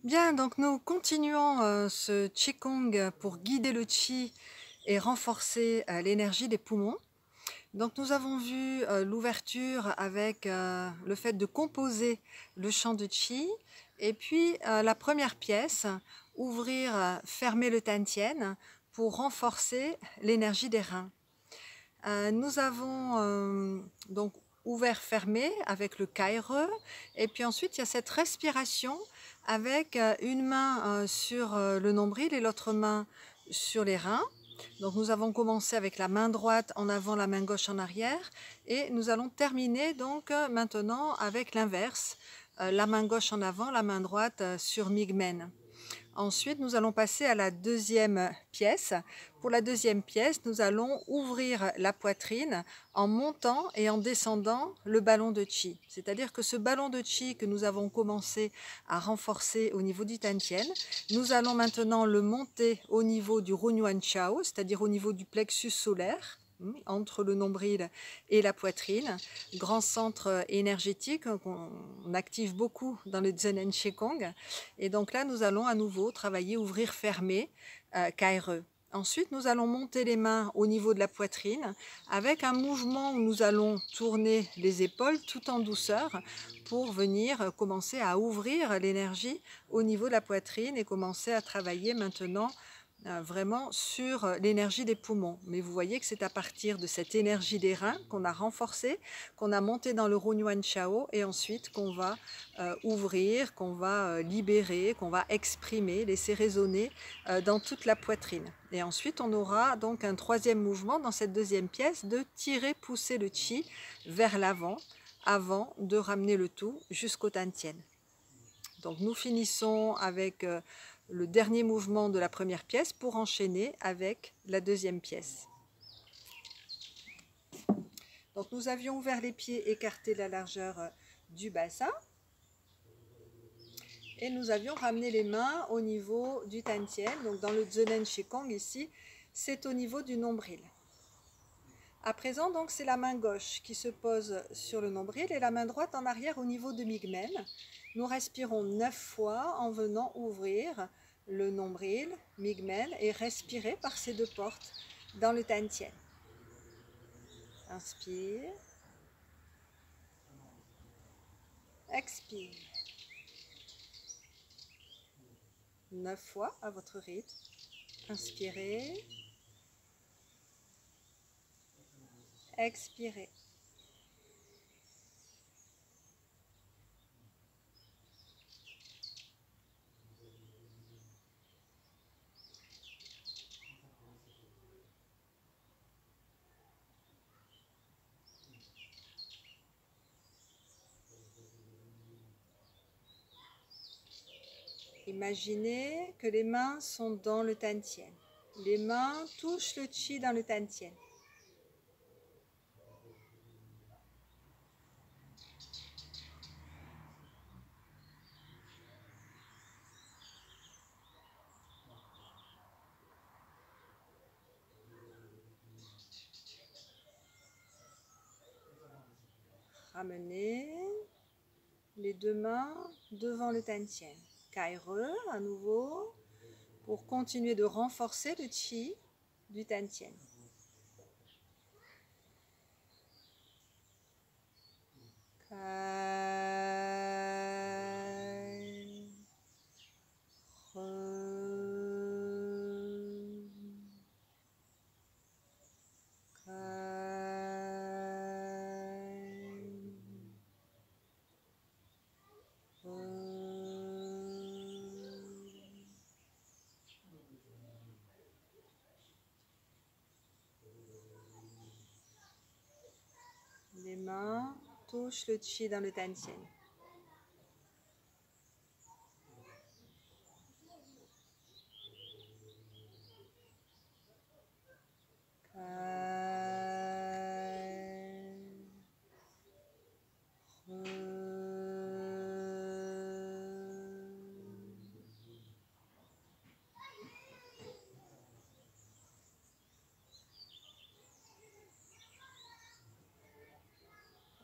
Bien, donc nous continuons ce Qigong pour guider le Qi et renforcer l'énergie des poumons. Donc nous avons vu l'ouverture avec le fait de composer le champ de Qi et puis la première pièce, ouvrir, fermer le Tantien pour renforcer l'énergie des reins. Nous avons donc ouvert, fermé avec le Kaire et puis ensuite il y a cette respiration avec une main sur le nombril et l'autre main sur les reins. Donc nous avons commencé avec la main droite en avant, la main gauche en arrière et nous allons terminer donc maintenant avec l'inverse, la main gauche en avant, la main droite sur Migmen. Ensuite, nous allons passer à la deuxième pièce. Pour la deuxième pièce, nous allons ouvrir la poitrine en montant et en descendant le ballon de Qi. C'est-à-dire que ce ballon de Qi que nous avons commencé à renforcer au niveau du Tantien, nous allons maintenant le monter au niveau du Runyuan Chao, c'est-à-dire au niveau du plexus solaire, entre le nombril et la poitrine, grand centre énergétique qu'on active beaucoup dans le Zen Qigong. Et donc là, nous allons à nouveau travailler ouvrir, fermer, Kaire. Ensuite, nous allons monter les mains au niveau de la poitrine avec un mouvement où nous allons tourner les épaules tout en douceur pour venir commencer à ouvrir l'énergie au niveau de la poitrine et commencer à travailler maintenant vraiment sur l'énergie des poumons. Mais vous voyez que c'est à partir de cette énergie des reins qu'on a renforcée, qu'on a monté dans le Runyuan Chao et ensuite qu'on va ouvrir, qu'on va libérer, qu'on va exprimer, laisser résonner dans toute la poitrine. Et ensuite, on aura donc un troisième mouvement dans cette deuxième pièce de tirer, pousser le Qi vers l'avant avant de ramener le tout jusqu'au Tantien. Donc nous finissons avec le dernier mouvement de la première pièce pour enchaîner avec la deuxième pièce. Donc nous avions ouvert les pieds, écarté la largeur du bassin et nous avions ramené les mains au niveau du Tantien. Donc dans le Zenen Qigong ici, c'est au niveau du nombril. À présent, donc, c'est la main gauche qui se pose sur le nombril et la main droite en arrière au niveau de Migmen. Nous respirons 9 fois en venant ouvrir le nombril, Migmen, et respirer par ces deux portes dans le Tantien. Inspire. Expire. 9 fois à votre rythme. Inspirez. Expirez. Imaginez que les mains sont dans le Tantien. Les mains touchent le Qi dans le Tantien. Ramenez les deux mains devant le Tantien. Kaire à nouveau pour continuer de renforcer le Qi du Tantien. Les mains touchent le Qi dans le Tantien.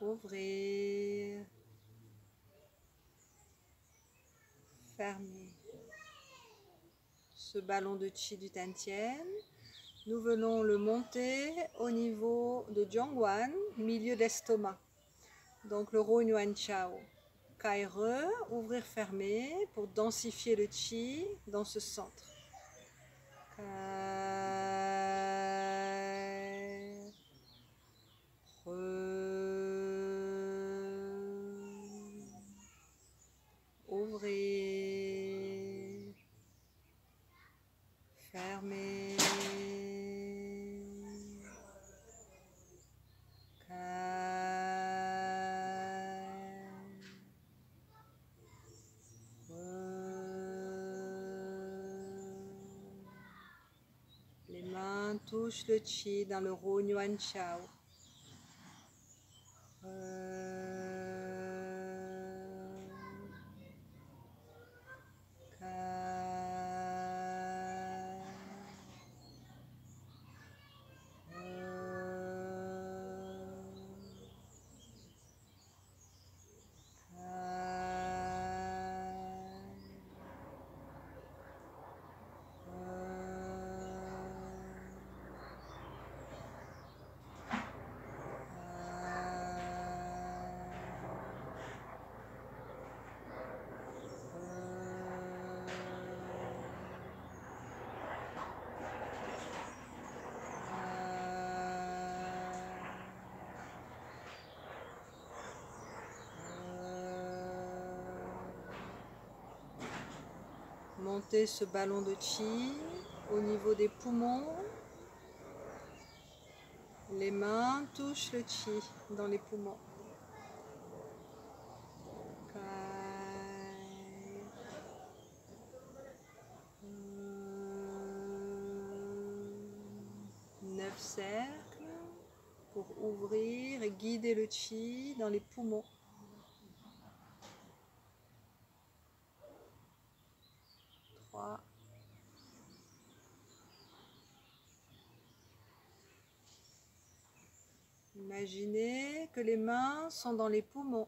Ouvrir, fermer ce ballon de chi du Tantien. Nous venons le monter au niveau de Jiangwan, milieu d'estomac. Donc le Ro Yuan Chao. Kai Re, ouvrir, fermer pour densifier le chi dans ce centre. Kai Re. Ouvrir, fermer. Les mains touchent le chi dans le Ro Yuan Chao. Montez ce ballon de chi au niveau des poumons. Les mains touchent le chi dans les poumons. Neuf cercles pour ouvrir et guider le chi dans les poumons. Trois. Imaginez que les mains sont dans les poumons.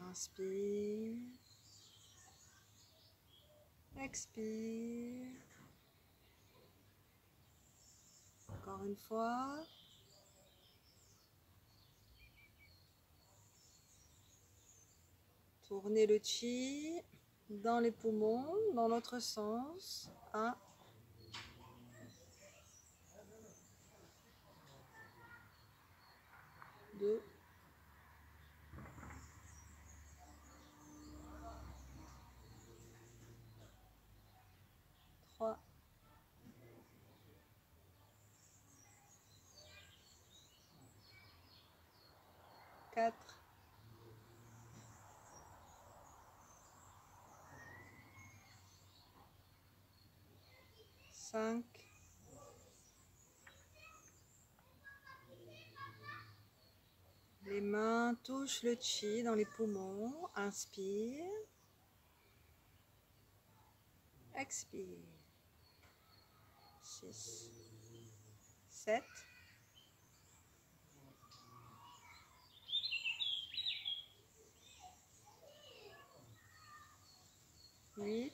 Inspire, expire. Encore une fois. Tournez le chi dans les poumons, dans l'autre sens. 1. 2. 3. 4. 5. Les mains touchent le chi dans les poumons. Inspire. Expire. 6. 7. 8.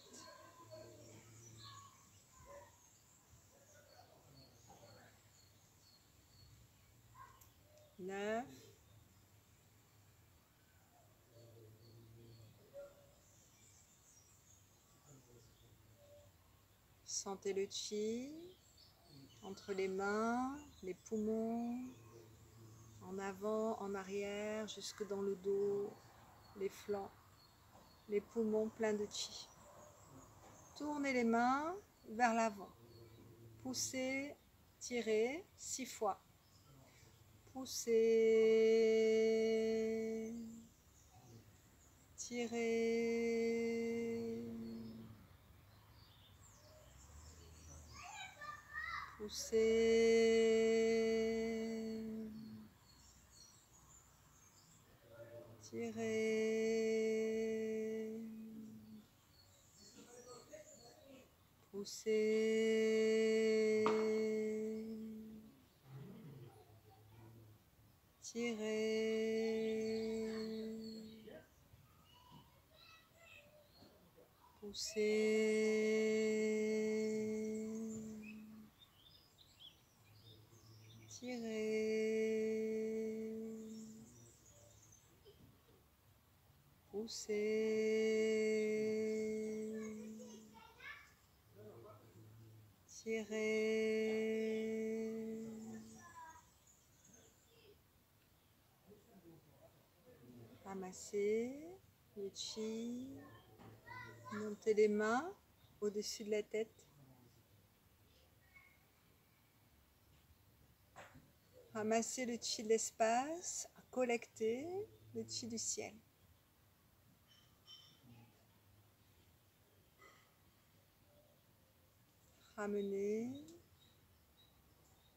9. 'Sentez le chi entre les mains, les poumons, en avant, en arrière, jusque dans le dos, les flancs, les poumons pleins de chi. Tournez les mains vers l'avant. Poussez, tirez 6 fois. Poussez, tirez. Poussez, tirez, poussez, tirez, poussez, tirez, poussez, tirez, ramassez le chi, montez les mains au-dessus de la tête, ramassez le chi de l'espace, collectez le chi du ciel. Ramenez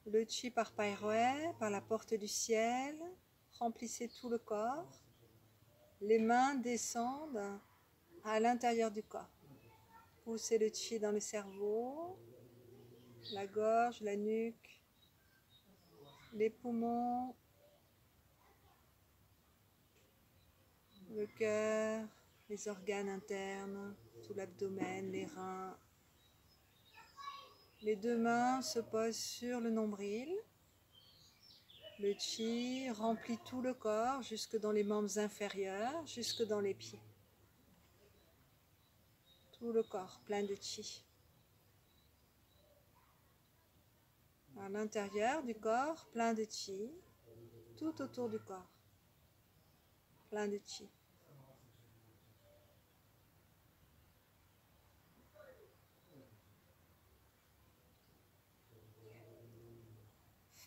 le chi par Pairoè, par la porte du ciel, remplissez tout le corps, les mains descendent à l'intérieur du corps. Poussez le chi dans le cerveau, la gorge, la nuque, les poumons, le cœur, les organes internes, tout l'abdomen, les reins. Les deux mains se posent sur le nombril. Le chi remplit tout le corps, jusque dans les membres inférieurs, jusque dans les pieds. Tout le corps plein de chi. À l'intérieur du corps, plein de chi. Tout autour du corps, plein de chi.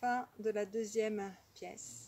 Fin de la deuxième pièce.